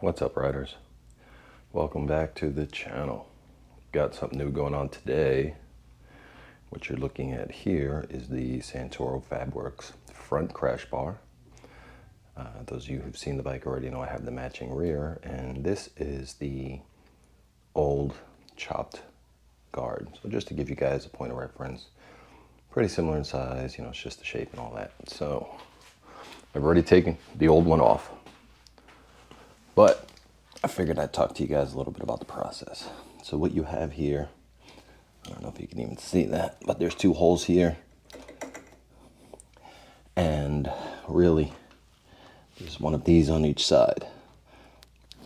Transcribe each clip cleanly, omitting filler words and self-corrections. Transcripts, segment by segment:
What's up, riders? Welcome back to the channel. Got something new going on today. What you're looking at here is the Santoro Fabworx front crash bar. Those of you who've seen the bike already know I have the matching rear, and this is the old chopped guard. So just to give you guys a point of reference, pretty similar in size, you know, it's just the shape and all that. So I've already taken the old one off, but I figured I'd talk to you guys a little bit about the process. So what you have here, I don't know if you can even see that, but there's two holes here. And really, there's one of these on each side.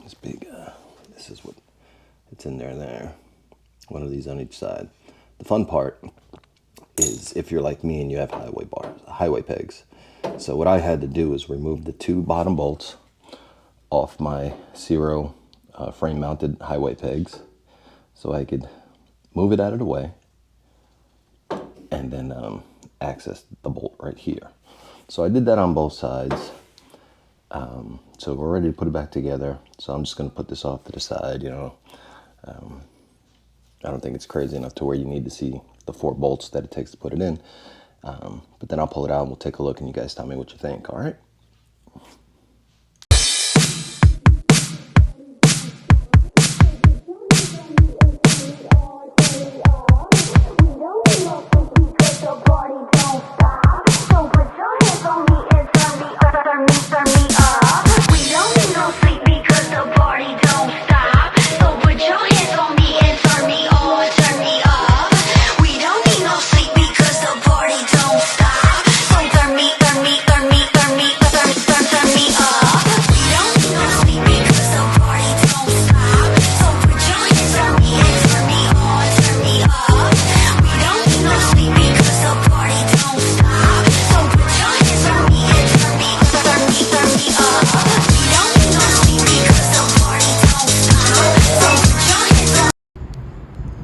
This big, this is what it's in there. One of these on each side. The fun part is if you're like me and you have highway pegs. So what I had to do is remove the two bottom bolts off my Zero frame mounted highway pegs so I could move it out of the way and then access the bolt right here. So I did that on both sides. So we're ready to put it back together. So I'm just going to put this off to the side, you know. I don't think it's crazy enough to where you need to see the 4 bolts that it takes to put it in. But then I'll pull it out and we'll take a look and you guys tell me what you think, all right?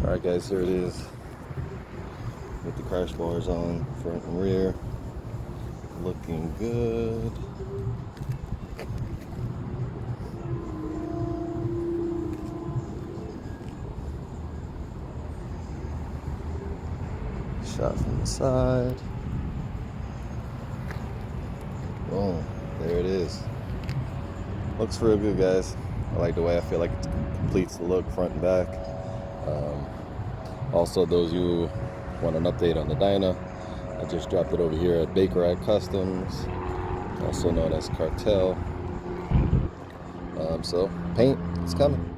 Alright guys, here it is with the crash bars on, front and rear, looking good. Shot from the side. Boom, there it is. Looks real good, guys. I like the way I feel like it completes the look front and back. Also, those of you who want an update on the Dyna, I just dropped it over here at Baker Customs, also known as Cartel. So paint is coming.